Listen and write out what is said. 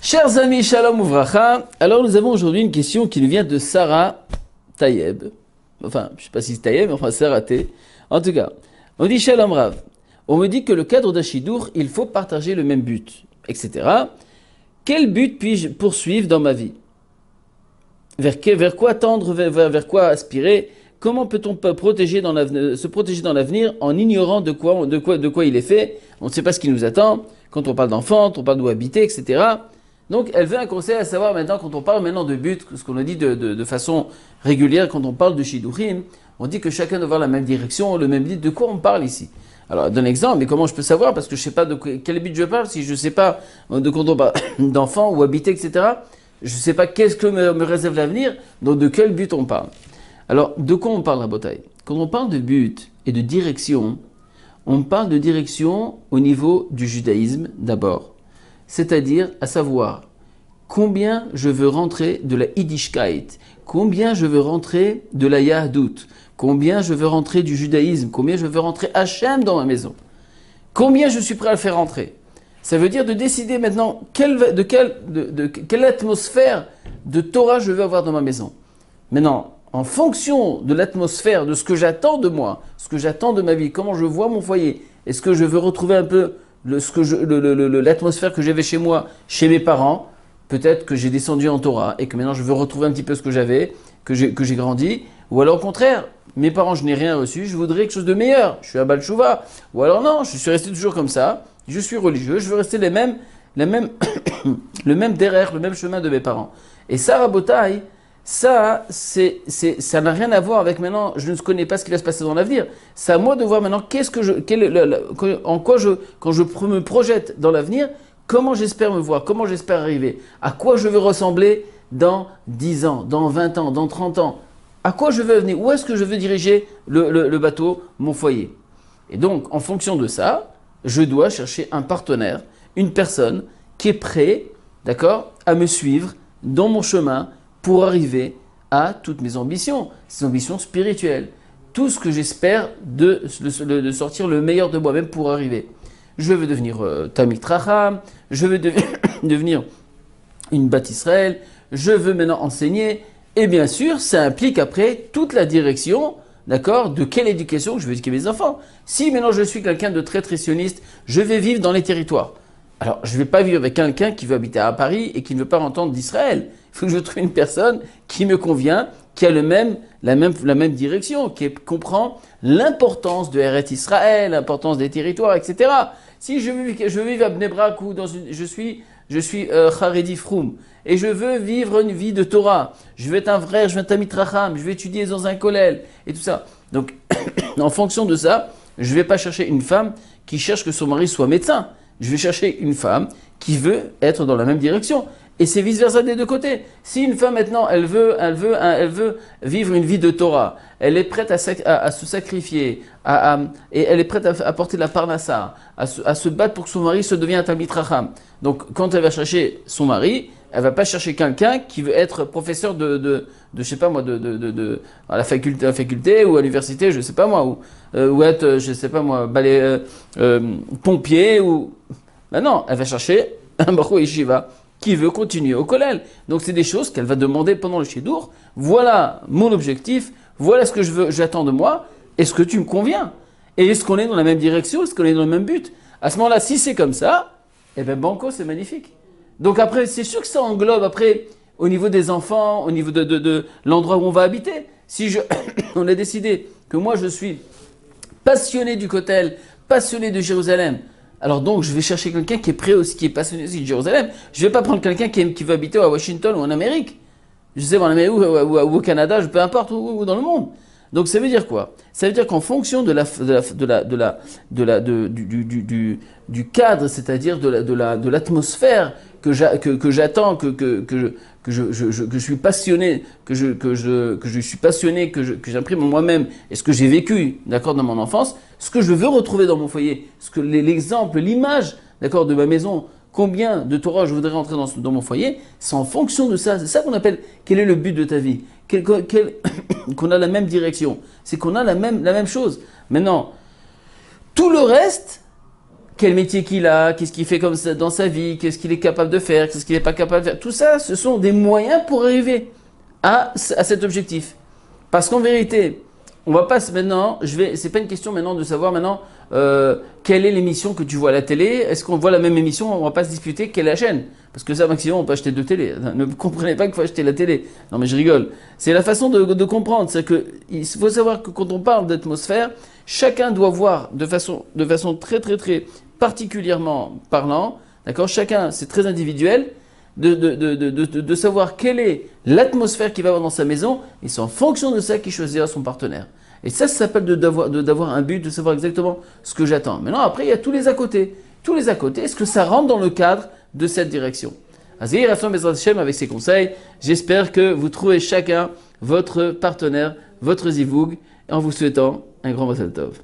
Chers amis, shalom uvracha. Alors nous avons aujourd'hui une question qui nous vient de Sarah Tayeb. Enfin, je ne sais pas si c'est Tayeb, mais enfin Sarah T. En tout cas, on dit shalom Rav. On me dit que le cadre d'Achidour, il faut partager le même but, etc. Quel but puis-je poursuivre dans ma vie? Vers quoi tendre, vers quoi aspirer? Comment peut-on se protéger dans l'avenir en ignorant de quoi il est fait? On ne sait pas ce qui nous attend. Quand on parle d'enfants, on parle d'où habiter, etc. Donc, elle veut un conseil à savoir maintenant, quand on parle maintenant de but, ce qu'on a dit de façon régulière, quand on parle de Shidurim, on dit que chacun doit avoir la même direction, le même but. De quoi on parle ici? Alors, donne un exemple, mais comment je peux savoir? Parce que je ne sais pas de quel but je parle, si je ne sais pas de quand on parle d'enfants ou habiter, etc. Je ne sais pas qu'est-ce que me réserve l'avenir, donc de quel but on parle. Alors, de quoi on parle la bataille? Quand on parle de but et de direction, on parle de direction au niveau du judaïsme d'abord. C'est-à-dire, à savoir, combien je veux rentrer de la Yiddishkeit, combien je veux rentrer de la Yahdout, combien je veux rentrer du judaïsme, combien je veux rentrer Hachem dans ma maison, combien je suis prêt à le faire rentrer. Ça veut dire de décider maintenant quelle atmosphère de Torah je veux avoir dans ma maison. Maintenant, en fonction de l'atmosphère, de ce que j'attends de moi, ce que j'attends de ma vie, comment je vois mon foyer, est-ce que je veux retrouver un peu l'atmosphère que j'avais chez moi, chez mes parents? Peut-être que j'ai descendu en Torah et que maintenant je veux retrouver un petit peu ce que j'avais, que j'ai grandi. Ou alors au contraire, mes parents, je n'ai rien reçu, je voudrais quelque chose de meilleur. Je suis à Baal Tshuva. Ou alors non, je suis resté toujours comme ça, je suis religieux, je veux rester le même derrière, le même chemin de mes parents. Et ça, Rabotai, ça n'a rien à voir avec maintenant, je ne connais pas ce qui va se passer dans l'avenir. C'est à moi de voir maintenant quand je me projette dans l'avenir, comment j'espère me voir, comment j'espère arriver, à quoi je veux ressembler dans 10 ans, dans 20 ans, dans 30 ans, à quoi je veux venir, où est-ce que je veux diriger le bateau, mon foyer. Et donc, en fonction de ça, je dois chercher un partenaire, une personne qui est prêt, d'accord, à me suivre dans mon chemin, pour arriver à toutes mes ambitions, ces ambitions spirituelles, tout ce que j'espère de sortir le meilleur de moi-même pour arriver. Je veux devenir Talmid Chacham, je veux devenir une Bat Israël, je veux maintenant enseigner, et bien sûr, ça implique après toute la direction, d'accord, de quelle éducation je veux éduquer mes enfants. Si maintenant je suis quelqu'un de très sioniste, je vais vivre dans les territoires. Alors, je ne vais pas vivre avec quelqu'un qui veut habiter à Paris et qui ne veut pas entendre d'Israël. Il faut que je trouve une personne qui me convient, qui a la même direction, qui comprend l'importance de Eretz Israël, l'importance des territoires, etc. Si je veux vivre à Bnei Brak ou je suis Haredi Froum et je veux vivre une vie de Torah, je veux être un frère, je veux être un Talmid Chacham, je veux étudier dans un kollel et tout ça. Donc, en fonction de ça, je ne vais pas chercher une femme qui cherche que son mari soit médecin. Je vais chercher une femme qui veut être dans la même direction. Et c'est vice-versa des deux côtés. Si une femme maintenant, elle veut vivre une vie de Torah, elle est prête à se sacrifier, et elle est prête à porter la parnassa, à se battre pour que son mari se devienne un Talmid Chacham. Donc, quand elle va chercher son mari, elle va pas chercher quelqu'un qui veut être professeur je sais pas moi, à la faculté ou à l'université, je sais pas moi, ou être, je sais pas moi, pompier ou. Ben non, elle va chercher un Baruch Yeshiva qui veut continuer au kollel. Donc c'est des choses qu'elle va demander pendant le Shidur. Voilà mon objectif, voilà ce que j'attends de moi. Est-ce que tu me conviens? Et est-ce qu'on est dans la même direction? Est-ce qu'on est dans le même but? À ce moment-là, si c'est comme ça, eh bien banco, c'est magnifique. Donc après, c'est sûr que ça englobe après au niveau des enfants, au niveau de l'endroit où on va habiter. Si on a décidé que moi je suis passionné du kotel, passionné de Jérusalem, alors donc je vais chercher quelqu'un qui est prêt aussi, qui est passionné aussi de Jérusalem. Je ne vais pas prendre quelqu'un qui veut habiter à Washington ou en Amérique. Je sais, en Amérique ou au Canada, peu importe, où dans le monde. Donc ça veut dire quoi? Ça veut dire qu'en fonction du cadre, c'est-à-dire de l'atmosphère que j'attends, que je suis passionné, que je suis passionné, que j'imprime en moi-même, et ce que j'ai vécu, d'accord, dans mon enfance, ce que je veux retrouver dans mon foyer, l'exemple, l'image, d'accord, de ma maison, combien de Torah je voudrais rentrer dans mon foyer, c'est en fonction de ça. C'est ça qu'on appelle quel est le but de ta vie, qu'on a la même direction, c'est qu'on a la même chose. Maintenant, tout le reste, quel métier qu'il a, qu'est-ce qu'il fait comme ça dans sa vie, qu'est-ce qu'il est capable de faire, qu'est-ce qu'il n'est pas capable de faire. Tout ça, ce sont des moyens pour arriver à cet objectif. Parce qu'en vérité, on va pas maintenant, c'est pas une question maintenant de savoir maintenant quelle est l'émission que tu vois à la télé. Est-ce qu'on voit la même émission? On va pas se disputer quelle est la chaîne. Parce que ça, maximum, on peut acheter 2 télés. Ne comprenez pas qu'il faut acheter la télé. Non, mais je rigole. C'est la façon de comprendre. C'est que il faut savoir que quand on parle d'atmosphère, chacun doit voir de façon très très très particulièrement parlant. D'accord? Chacun, c'est très individuel. De savoir quelle est l'atmosphère qu'il va avoir dans sa maison, et c'est en fonction de ça qu'il choisira son partenaire. Et ça s'appelle d'avoir un but, de savoir exactement ce que j'attends. Maintenant, après, il y a tous les à côté. Tous les à côté, est-ce que ça rentre dans le cadre de cette direction? Azir Hashem Bezrat Hashem avec ses conseils. J'espère que vous trouvez chacun votre partenaire, votre zivoug, en vous souhaitant un grand Mazal Tov.